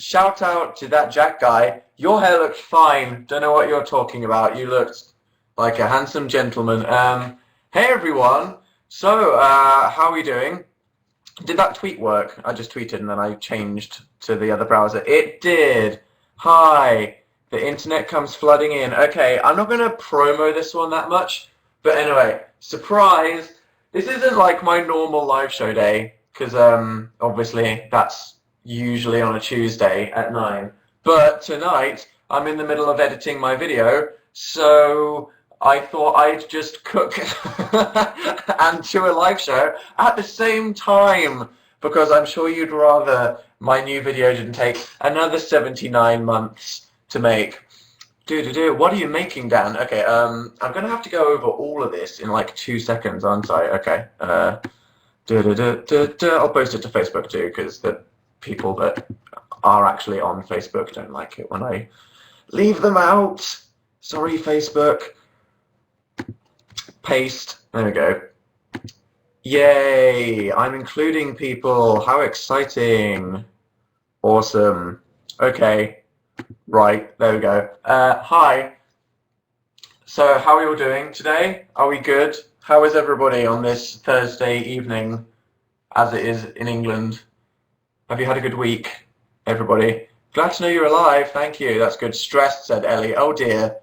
shout out to that Jack guy. Your hair looked fine. Don't know what you're talking about. You looked like a handsome gentleman. Hey everyone. So, how are we doing? Did that tweet work? I just tweeted and then I changed to the other browser. It did. Hi. The internet comes flooding in. Okay, I'm not going to promo this one that much. But anyway, surprise. This isn't like my normal live show day. Because obviously that's usually on a Tuesday at 9. But tonight I'm in the middle of editing my video. So I thought I'd just cook and do a live show at the same time because I'm sure you'd rather my new video didn't take another 79 months to make. What are you making, Dan? Okay, I'm gonna have to go over all of this in like 2 seconds, aren't I? Okay. I'll post it to Facebook too because the people that are actually on Facebook don't like it when I leave them out. Sorry, Facebook. Paste. There we go. Yay! I'm including people. How exciting. Awesome. Okay. Right. There we go. Hi. So, how are you all doing today? Are we good? How is everybody on this Thursday evening, as it is in England? Have you had a good week, everybody? Glad to know you're alive. Thank you. That's good. Stressed, said Ellie. Oh dear.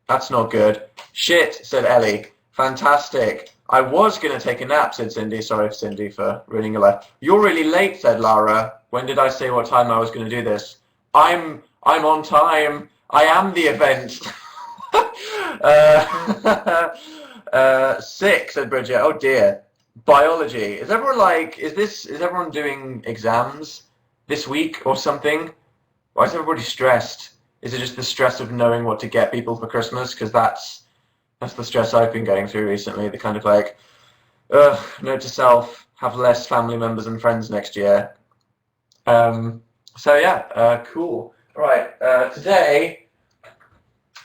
That's not good. Shit, said Ellie. Fantastic. I was going to take a nap, said Cindy. Sorry, Cindy, for ruining your life. You're really late, said Lara. When did I say what time I was going to do this? I'm on time. I am the event. 6, said Bridget. Oh dear. Biology. Is everyone like, is everyone doing exams this week or something? Why is everybody stressed? Is it just the stress of knowing what to get people for Christmas? Because that's the stress I've been going through recently. The kind of like, note to self, have less family members and friends next year. So yeah, cool. Right, today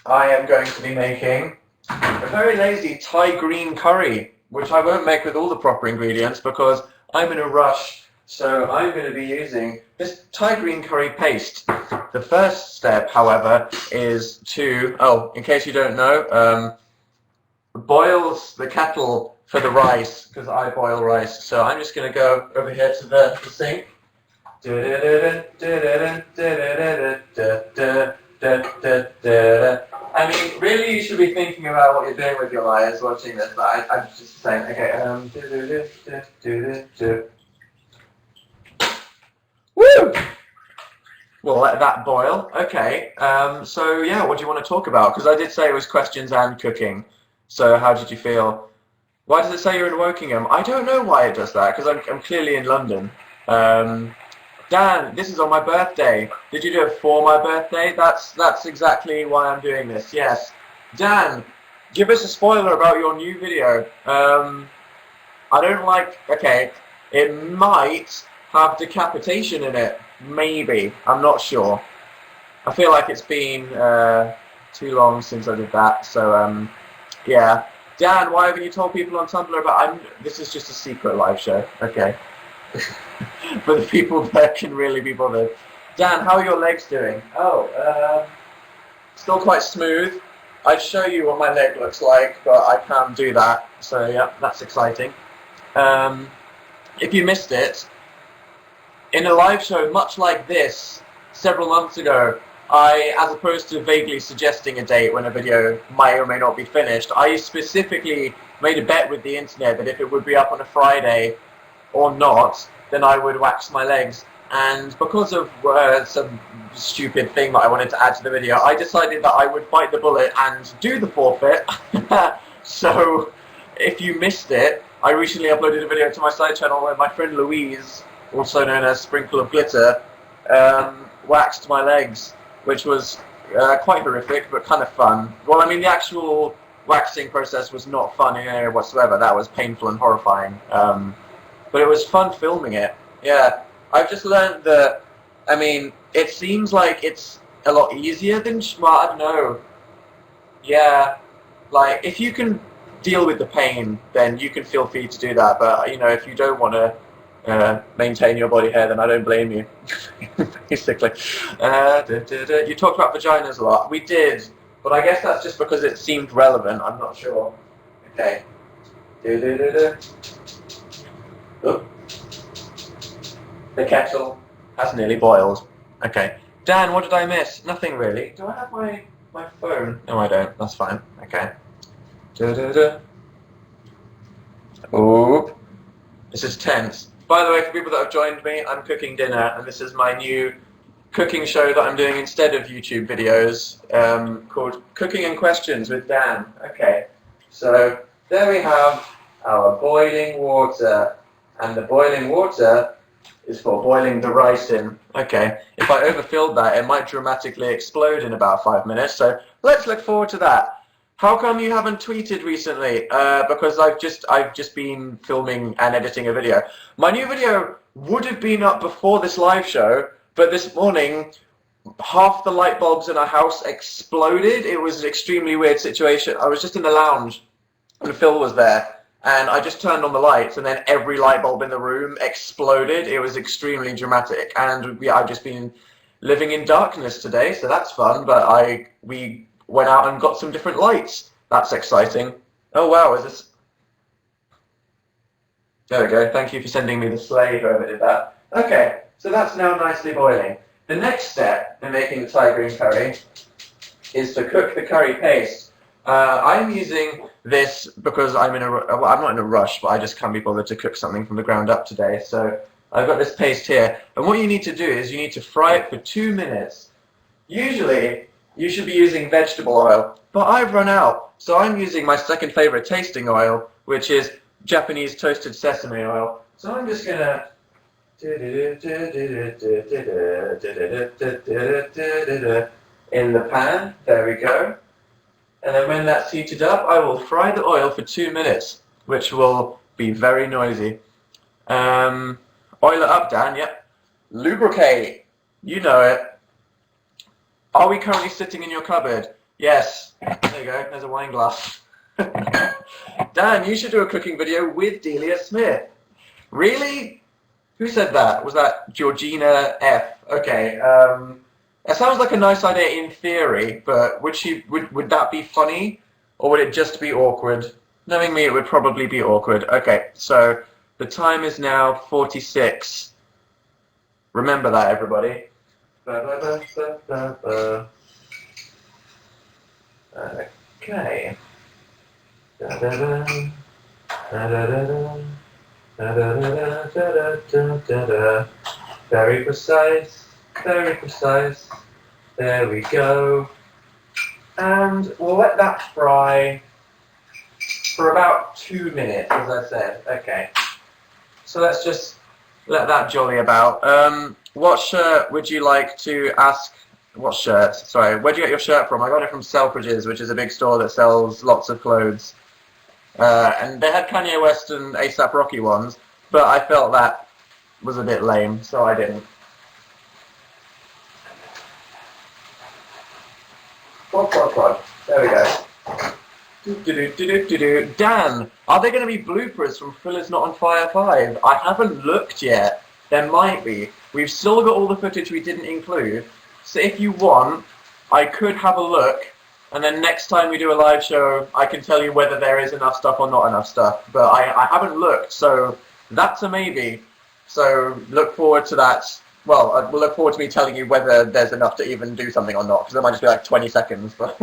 I am going to be making a very lazy Thai green curry, which I won't make with all the proper ingredients because I'm in a rush. So I'm going to be using this Thai green curry paste. The first step, however, is to, in case you don't know, boil the kettle for the rice, because I boil rice. So I'm just going to go over here to the sink. I mean, really you should be thinking about what you're doing with your lives watching this, but I'm just saying, okay, woo! We'll let that boil. Okay, so yeah, what do you want to talk about? Because I did say it was questions and cooking. So how did you feel? Why does it say you're in Wokingham? I don't know why it does that, because I'm clearly in London. Dan, this is on my birthday. Did you do it for my birthday? That's exactly why I'm doing this, yes. Dan, give us a spoiler about your new video. I don't like, okay, it might have decapitation in it. Maybe. I'm not sure. I feel like it's been too long since I did that, so yeah. Dan, why haven't you told people on Tumblr about... this is just a secret live show, okay. For the people that can really be bothered. Dan, how are your legs doing? Still quite smooth. I'd show you what my leg looks like, but I can't do that, so yeah, that's exciting. If you missed it, in a live show much like this, several months ago, as opposed to vaguely suggesting a date when a video may or may not be finished, I specifically made a bet with the internet that if it would be up on a Friday or not, then I would wax my legs. And because of some stupid thing that I wanted to add to the video, I decided that I would bite the bullet and do the forfeit. So, if you missed it, I recently uploaded a video to my side channel where my friend Louise, also known as Sprinkle of Glitter, waxed my legs, which was quite horrific, but kind of fun. Well, I mean, the actual waxing process was not fun in any area whatsoever. That was painful and horrifying. But it was fun filming it. Yeah, I've just learned that, I mean, it seems like it's a lot easier than, well, I don't know. Yeah, like, if you can deal with the pain, then you can feel free to do that. But, you know, if you don't want to maintain your body hair, then I don't blame you. Basically. You talked about vaginas a lot. We did, but I guess that's just because it seemed relevant. I'm not sure. Okay. Oh. The kettle has nearly boiled. Okay. Dan, what did I miss? Nothing really. Do I have my phone? No, I don't. That's fine. Okay. Ooh. This is tense. By the way, for people that have joined me, I'm cooking dinner, and this is my new cooking show that I'm doing instead of YouTube videos, called Cooking and Questions with Dan. Okay, so there we have our boiling water, and the boiling water is for boiling the rice in. Okay, if I overfilled that, it might dramatically explode in about 5 minutes, so let's look forward to that. How come you haven't tweeted recently? Because I've just been filming and editing a video. My new video would have been up before this live show, but this morning, half the light bulbs in our house exploded. It was an extremely weird situation. I was just in the lounge, and Phil was there, and I just turned on the lights, and then every light bulb in the room exploded. It was extremely dramatic, and yeah, I've just been living in darkness today, so that's fun. But we went out and got some different lights. That's exciting. Oh wow, is this... There we go. Thank you for sending me the slave, whoever did that. Okay, so that's now nicely boiling. The next step in making the Thai green curry is to cook the curry paste. I'm using this because I'm not in a rush, but I just can't be bothered to cook something from the ground up today. So I've got this paste here, and what you need to do is you need to fry it for 2 minutes. Usually, you should be using vegetable oil, but I've run out, so I'm using my second favorite tasting oil, which is Japanese toasted sesame oil. So I'm just gonna in the pan. There we go. And then when that's heated up, I will fry the oil for 2 minutes, which will be very noisy. Oil it up, Dan. Yep. Lubricate. You know it. Are we currently sitting in your cupboard? Yes. There you go. There's a wine glass. Dan, you should do a cooking video with Delia Smith. Really? Who said that? Was that Georgina F? Okay. That sounds like a nice idea in theory, but would that be funny, or would it just be awkward? Knowing me, it would probably be awkward. Okay, so the time is now 46. Remember that, everybody. Okay. Very precise, very precise. There we go. And we'll let that fry for about 2 minutes, as I said. Okay. So let's just let that jolly about. What shirt would you like to ask? What shirt? Sorry, where'd you get your shirt from? I got it from Selfridges, which is a big store that sells lots of clothes. And they had Kanye West and A$AP Rocky ones, but I felt that was a bit lame, so I didn't. Quad. There we go. Dan, are there going to be bloopers from Danisnotonfire 5? I haven't looked yet. There might be. We've still got all the footage we didn't include. So if you want, I could have a look, and then next time we do a live show, I can tell you whether there is enough stuff or not enough stuff. But I haven't looked, so that's a maybe. So look forward to that. Well, we'll look forward to me telling you whether there's enough to even do something or not, because it might just be like 20 seconds. But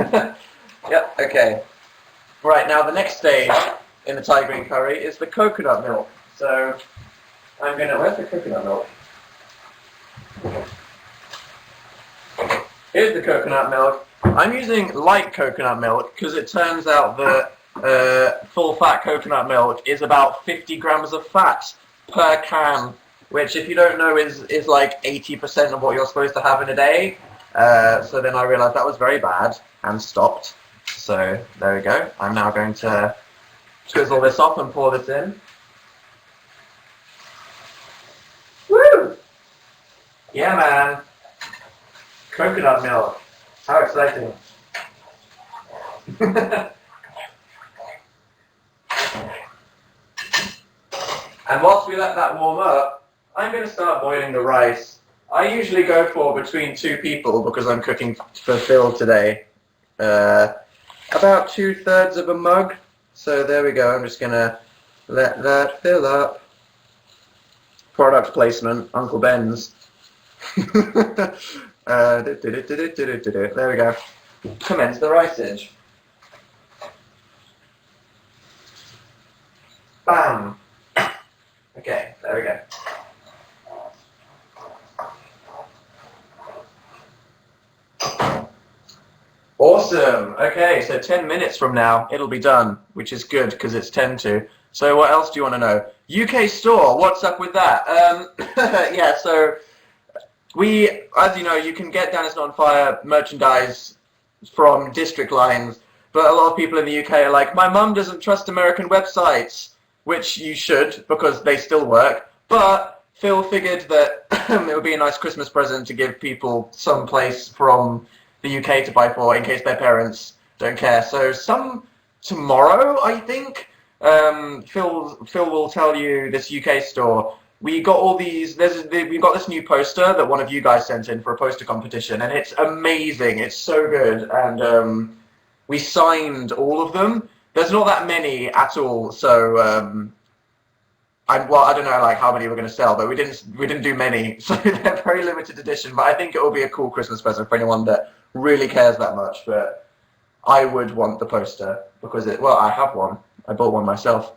yep, okay. Right, now the next stage in the Thai green curry is the coconut milk. So I'm going to... Where's the coconut milk? Here's the coconut milk. I'm using light coconut milk because it turns out that full-fat coconut milk is about 50 grams of fat per can, which, if you don't know, is like 80% of what you're supposed to have in a day. So then I realised that was very bad and stopped. So there we go. I'm now going to chisel this off and pour this in. Woo! Yeah, man. Coconut milk. How exciting. And whilst we let that warm up, I'm going to start boiling the rice. I usually go for between 2 people because I'm cooking for Phil today. About 2/3 of a mug. So there we go. I'm just going to let that fill up. Product placement, Uncle Ben's. There we go. Commence the riceage. Bam. Okay, there we go. Awesome. Okay, so 10 minutes from now, it'll be done, which is good because it's 10 to. So what else do you want to know? UK store, what's up with that? Yeah, so we, as you know, you can get Danisnotonfire merchandise from district lines, but a lot of people in the UK are like, my mum doesn't trust American websites, which you should because they still work, but Phil figured that it would be a nice Christmas present to give people some place from the UK to buy for in case their parents don't care. So tomorrow, I think, Phil will tell you this UK store. We got all these. We got this new poster that one of you guys sent in for a poster competition, and it's amazing. It's so good, and we signed all of them. There's not that many at all, so I don't know like how many we're going to sell, but we didn't do many, so they're very limited edition. But I think it will be a cool Christmas present for anyone that really cares that much. But I would want the poster because I have one. I bought one myself.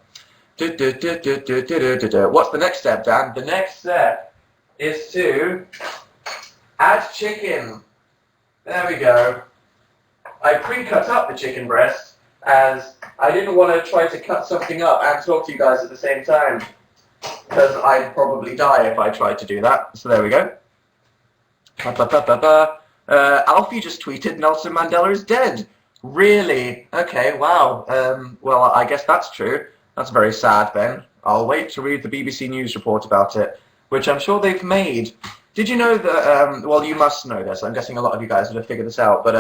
What's the next step, Dan? The next step is to add chicken. There we go. I pre-cut up the chicken breast as I didn't want to try to cut something up and talk to you guys at the same time because I'd probably die if I tried to do that. So there we go. Alfie just tweeted Nelson Mandela is dead. Really? Okay, wow. Well, I guess that's true. That's very sad then. I'll wait to read the BBC News report about it, which I'm sure they've made. Did you know that, well, you must know this. I'm guessing a lot of you guys would have figured this out, but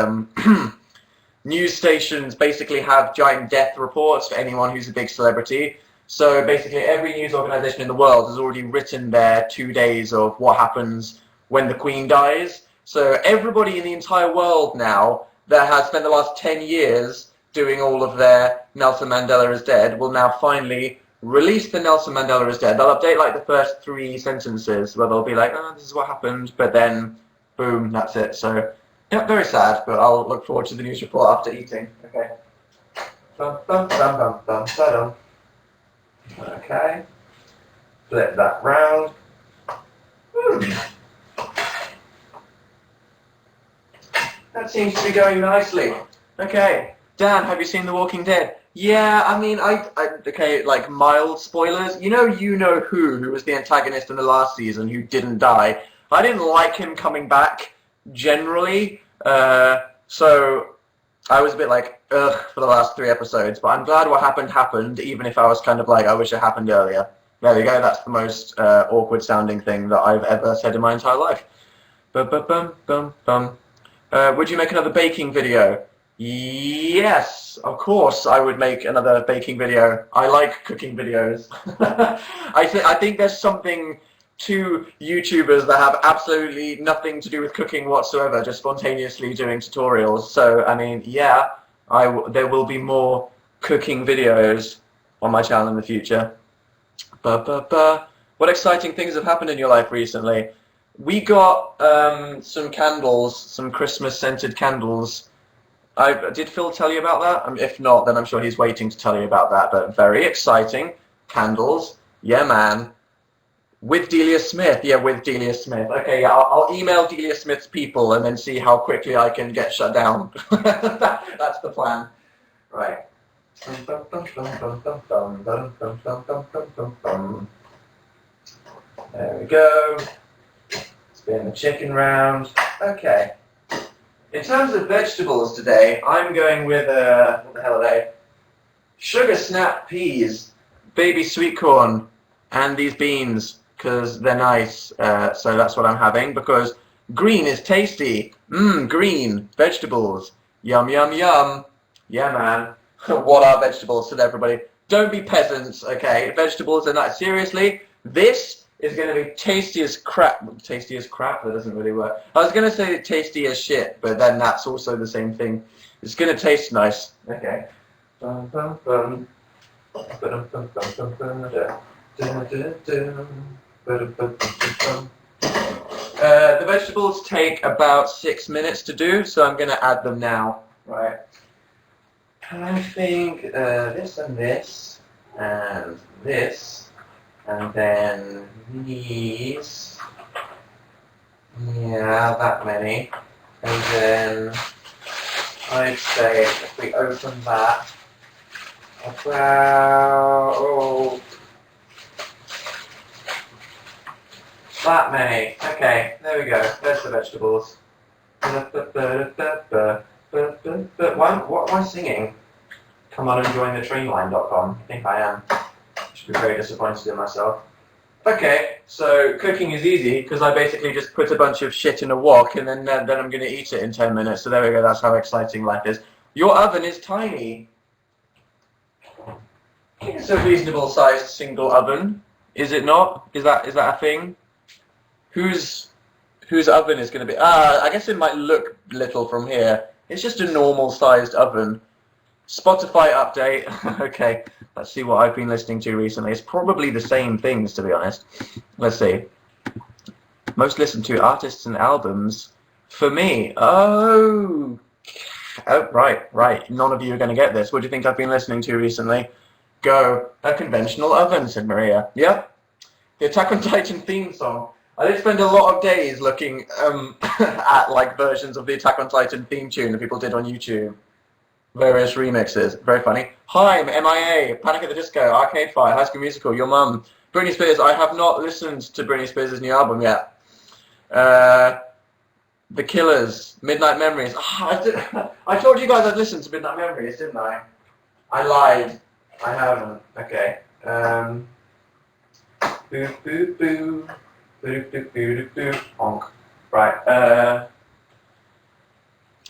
news stations basically have giant death reports for anyone who's a big celebrity. So basically every news organization in the world has already written their 2 days of what happens when the Queen dies. So everybody in the entire world now that has spent the last 10 years doing all of their Nelson Mandela is dead will now finally release the Nelson Mandela is dead. They'll update like the first 3 sentences where they'll be like, oh, this is what happened, but then boom, that's it. So yeah, very sad, but I'll look forward to the news report after eating. Okay. Okay. Flip that round. That seems to be going nicely. Okay. Dan, have you seen The Walking Dead? Yeah, I mean, okay, like mild spoilers. You know who was the antagonist in the last season who didn't die. I didn't like him coming back generally, so I was a bit like, ugh, for the last 3 episodes. But I'm glad what happened, even if I was kind of like, I wish it happened earlier. There we go. That's the most awkward sounding thing that I've ever said in my entire life. Would you make another baking video? Yes, of course I would make another baking video. I like cooking videos. I think there's something to YouTubers that have absolutely nothing to do with cooking whatsoever, just spontaneously doing tutorials. So, I mean, yeah, there will be more cooking videos on my channel in the future. What exciting things have happened in your life recently? We got some candles, some Christmas-scented candles. Did Phil tell you about that? If not, then I'm sure he's waiting to tell you about that. But very exciting candles. Yeah, man. With Delia Smith. Yeah, with Delia Smith. Okay, yeah, I'll email Delia Smith's people and then see how quickly I can get shut down. That's the plan. Right. There we go. Spin the chicken round. Okay. In terms of vegetables today, I'm going with, what the hell are they? Sugar snap peas, baby sweet corn, and these beans, because they're nice. So that's what I'm having, because green is tasty. Green vegetables. Yum, yum, yum. Yeah, man. What are vegetables? Said everybody. Don't be peasants, okay? Vegetables are not. Seriously, this is going to be tasty as crap. Tasty as crap? That doesn't really work. I was going to say tasty as shit, but then that's also the same thing. It's going to taste nice. Okay. The vegetables take about 6 minutes to do, so I'm going to add them now. Right. I think this and this, and this, and then these. Yeah, that many. And then I'd say if we open that, about that many. Okay, there we go. There's the vegetables. What am I singing? Come on and join the trainline.com. I think I am. Should be very disappointed in myself. Okay, so cooking is easy because I basically just put a bunch of shit in a wok and then I'm going to eat it in 10 minutes. So there we go, that's how exciting life is. Your oven is tiny. It's a reasonable sized single oven. Is it not? Is that a thing? Whose oven is going to be... I guess it might look little from here. It's just a normal sized oven. Spotify update. Okay, let's see what I've been listening to recently. It's probably the same things, to be honest. Let's see. Most listened to artists and albums. For me, oh, right. None of you are going to get this. What do you think I've been listening to recently? Go. A conventional oven, said Maria. Yep. The Attack on Titan theme song. I did spend a lot of days looking at like versions of the Attack on Titan theme tune that people did on YouTube. Various remixes. Very funny. Haim, MIA, Panic at the Disco, Arcade Fire, High School Musical, Your Mum, Britney Spears. I have not listened to Britney Spears' new album yet. The Killers, Midnight Memories. I told you guys I'd listened to Midnight Memories, didn't I? I lied. I haven't. Okay. Boo, boo, boo. Boo, boo, boo, boo, honk. Right.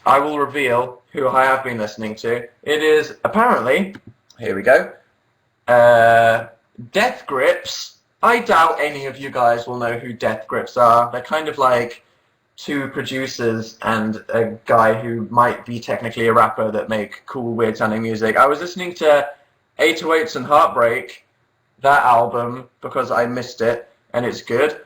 I will reveal who I have been listening to. It is apparently, here we go, Death Grips. I doubt any of you guys will know who Death Grips are. They're kind of like two producers and a guy who might be technically a rapper that make cool, weird sounding music. I was listening to 808s and Heartbreak, that album, because I missed it, and it's good.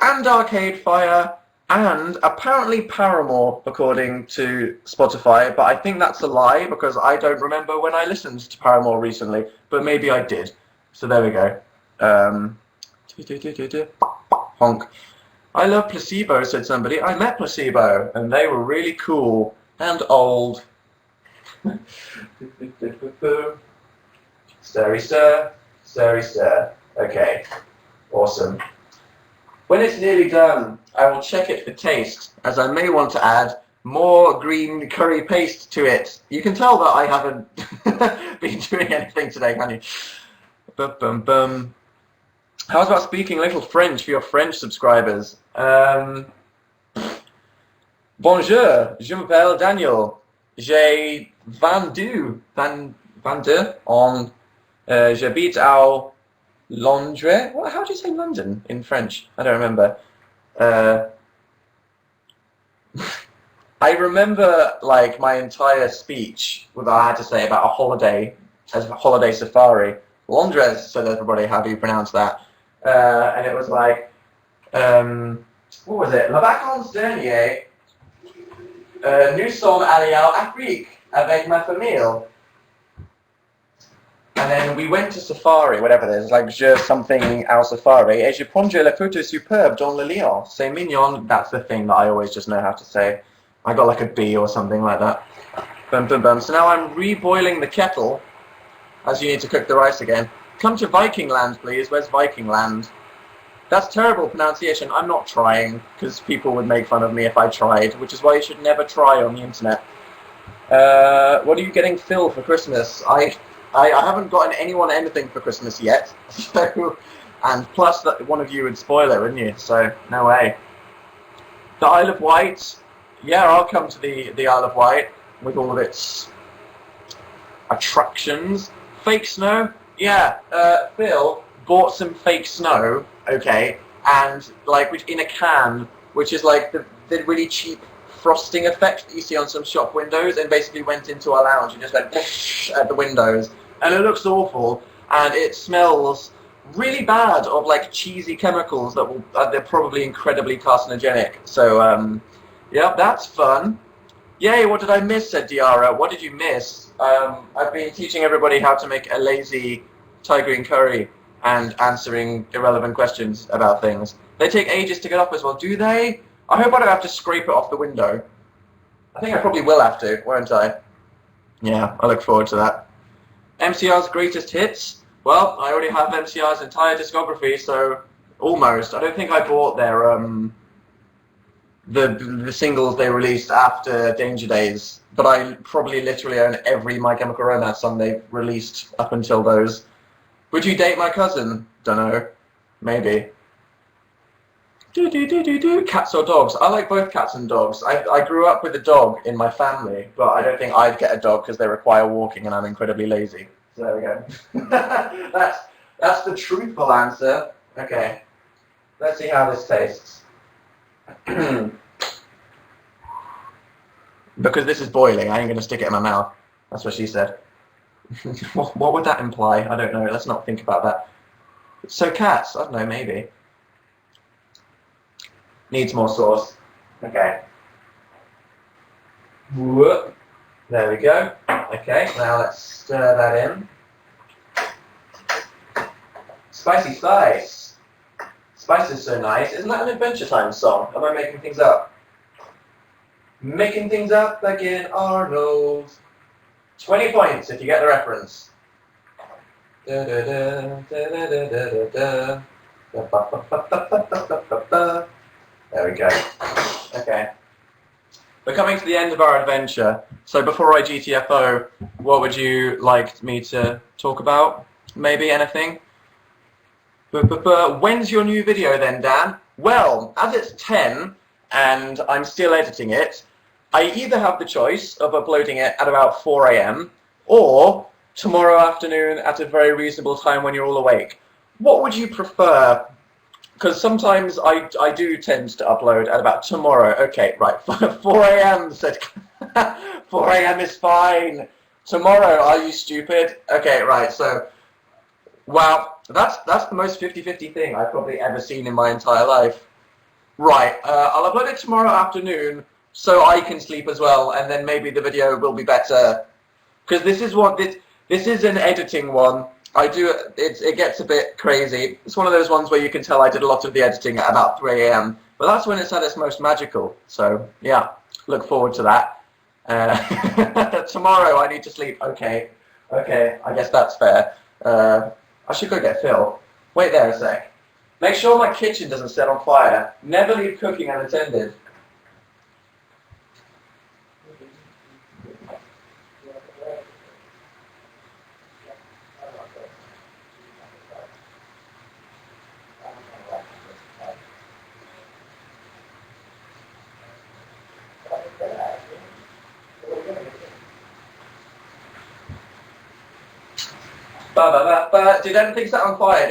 And Arcade Fire, and apparently Paramore, according to Spotify, but I think that's a lie because I don't remember when I listened to Paramore recently, but maybe I did. So there we go. Honk. I love Placebo, said somebody. I met Placebo, and they were really cool and old. Stirry stir, stirry stir. Okay, awesome. When it's nearly done, I will check it for taste, as I may want to add more green curry paste to it. You can tell that I haven't been doing anything today, can you? Bum, bum, bum. How's about speaking a little French for your French subscribers? Bonjour, je m'appelle Daniel. J'ai 22 ans. J'habite à Londres? How do you say London in French? I don't remember. I remember like my entire speech that I had to say about a holiday, as a holiday safari. Londres, said everybody, how do you pronounce that? And it was like, what was it? Les vacances dernières, nous sommes allés en Afrique avec ma famille. And then we went to safari, whatever it is, like je something au safari, et je prendrai la photo superbe dans le lion. C'est mignon, that's the thing that I always just know how to say. I got like a B or something like that. Bum, bum, bum. So now I'm reboiling the kettle, as you need to cook the rice again. Come to Viking Land, please. Where's Viking Land? That's terrible pronunciation. I'm not trying, because people would make fun of me if I tried, which is why you should never try on the internet. What are you getting Phil for Christmas? I haven't gotten anyone anything for Christmas yet, so, and plus that one of you would spoil it, wouldn't you? So, no way. The Isle of Wight, yeah, I'll come to the Isle of Wight with all of its attractions. Fake snow, Yeah, Phil bought some fake snow, okay, and which in a can, which is like the really cheap frosting effect that you see on some shop windows, and basically went into a lounge and just went at the windows, and it looks awful, and it smells really bad of like cheesy chemicals that will they're probably incredibly carcinogenic. So yeah, that's fun. Yay, what did I miss, said Diara. What did you miss? I've been teaching everybody how to make a lazy Thai green curry and answering irrelevant questions about things. They take ages to get up as well, do they? I hope I don't have to scrape it off the window. I think I probably will have to, won't I? Yeah, I look forward to that. MCR's greatest hits? Well, I already have MCR's entire discography, so almost. I don't think I bought their the singles they released after Danger Days, but I probably literally own every My Chemical Romance song they've released up until those. Would you date my cousin? Dunno. Maybe. Cats or dogs? I like both cats and dogs. I grew up with a dog in my family, but I don't think I'd get a dog because they require walking and I'm incredibly lazy. So there we go. That's the truthful answer. Okay. Let's see how this tastes. Because this is boiling, I ain't going to stick it in my mouth. That's what she said. What would that imply? I don't know. Let's not think about that. So cats, I don't know, maybe. Needs more sauce. Okay. Whoop. There we go. Okay, now let's stir that in. Spicy spice. Spice is so nice. Isn't that an Adventure Time song? Am I making things up? Making things up like in Arnold. 20 points if you get the reference. Da, da, da, da, da, da, da, da. There we go. Okay. We're coming to the end of our adventure. So before I GTFO, what would you like me to talk about? Maybe anything? When's your new video then, Dan? Well, as it's 10 and I'm still editing it, I either have the choice of uploading it at about 4 AM or tomorrow afternoon at a very reasonable time when you're all awake. What would you prefer? Because sometimes I do tend to upload at about tomorrow. Okay, right, 4 AM said 4 AM is fine. Tomorrow, are you stupid? Okay, right, so, wow, that's the most 50-50 thing I've probably ever seen in my entire life. Right, I'll upload it tomorrow afternoon so I can sleep as well, and then maybe the video will be better. Because this is an editing one. It gets a bit crazy. It's one of those ones where you can tell I did a lot of the editing at about 3 AM, but that's when it's at its most magical. So, yeah, look forward to that. Tomorrow I need to sleep. Okay, I guess that's fair. I should go get Phil. Wait there a sec. Make sure my kitchen doesn't set on fire. Never leave cooking unattended. Did anything set on fire?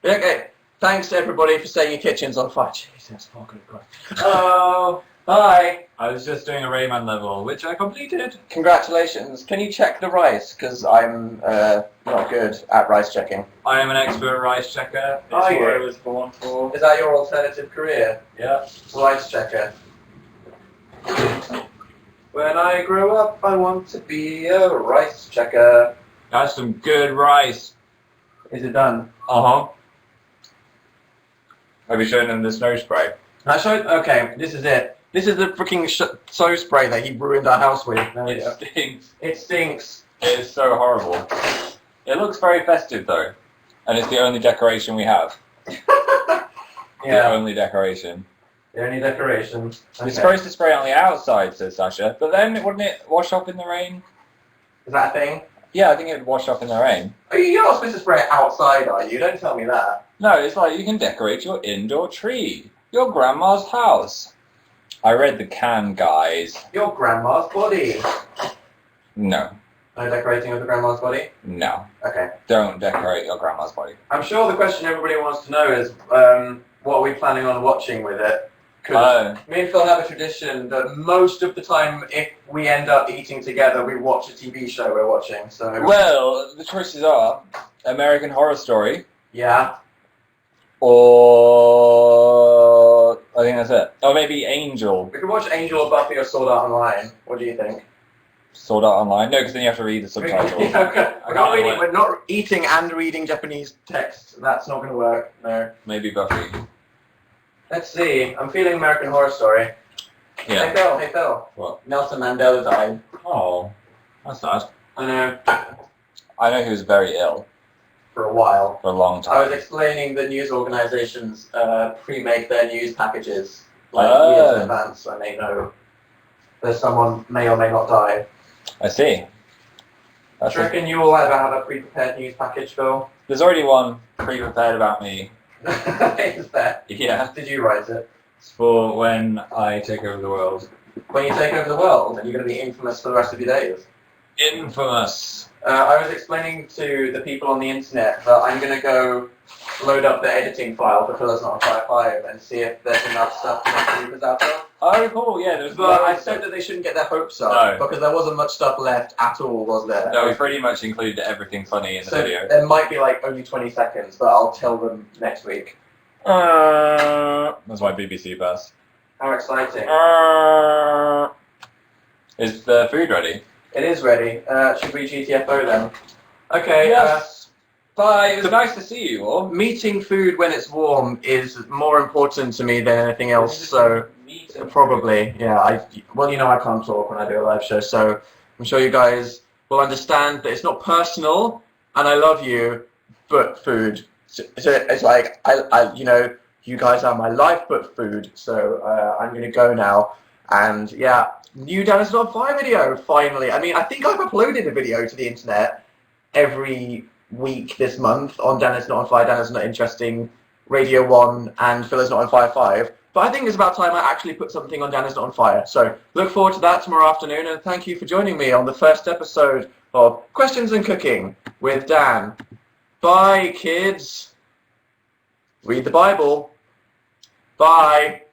Okay. Thanks everybody for saying your kitchen's on fire. Jesus, oh good God. Hello. Hi. I was just doing a Rayman level, which I completed. Congratulations. Can you check the rice? Because I'm not good at rice checking. I am an expert rice checker. It's Are you? what I was born for. Is that your alternative career? Yeah. Rice checker. When I grow up, I want to be a rice checker. That's some good rice. Is it done? Uh-huh. Have you shown them the snow spray? Okay, this is it. This is the freaking snow spray that he ruined our house with. It stinks. It stinks. It is so horrible. It looks very festive though. And it's the only decoration we have. The only decoration. The only decoration. Okay. It's supposed to spray on the outside, says Sasha, but then wouldn't it wash off in the rain? Is that a thing? Yeah, I think it would wash off in the rain. Oh, you're not supposed to spray it outside, are you? Don't tell me that. No, it's like you can decorate your indoor tree. Your grandma's house. I read the can, guys. Your grandma's body. No. No decorating of the grandma's body? No. Okay. Don't decorate your grandma's body. I'm sure the question everybody wants to know is, what are we planning on watching with it? Oh. Me and Phil have a tradition that most of the time, if we end up eating together, we watch a TV show we're watching. So. Well, the choices are American Horror Story, Yeah. or I think that's it. Or maybe Angel. We could watch Angel or Buffy or Sword Art Online. What do you think? Sword Art Online? No, because then you have to read the subtitles. We're not eating and reading Japanese text. That's not going to work. No. Maybe Buffy. Let's see. I'm feeling American Horror Story. Yeah. Hey Phil. What? Nelson Mandela died. Oh, that's sad. I know. I know he was very ill For a while. for a long I time. was explaining that news organisations pre-make their news packages years in advance, so they know that someone may or may not die. I see. Do That's you reckon you will ever have a pre-prepared news package, Phil? There's already one pre-prepared about me. Is there? Yeah. Did you write it? It's for when I take over the world. When you take over the world, and you're going to be infamous for the rest of your days. Infamous. I was explaining to the people on the internet that I'm going to go load up the editing file for Danisnotonfire 5 and see if there's enough stuff to make bloopers out of. Oh, cool. Yeah, there's. But I said that they shouldn't get their hopes up, No. because there wasn't much stuff left at all, was there? No, we pretty much included everything funny in the So video. there might be like only 20 seconds, but I'll tell them next week. That's my BBC bus. How exciting. Is the food ready? It is ready. Should we GTFO then? Okay, Yes. Bye. It was nice to see you all. meeting food when it's warm is more important to me than anything else, so probably, yeah. Well, you know I can't talk when I do a live show, so I'm sure you guys will understand that it's not personal, and I love you, but food. So it's like, you guys are my life, but food, so I'm going to go now, and yeah, new Danisnotonfire video, finally. I mean, I think I've uploaded a video to the internet every week this month on Danisnotonfire, Danisnot Interesting, Radio 1, and Danisnotonfire 5. But I think it's about time I actually put something on Danisnotonfire. So look forward to that tomorrow afternoon, and thank you for joining me on the first episode of Questions and Cooking with Dan. Bye, kids. Read the Bible. Bye.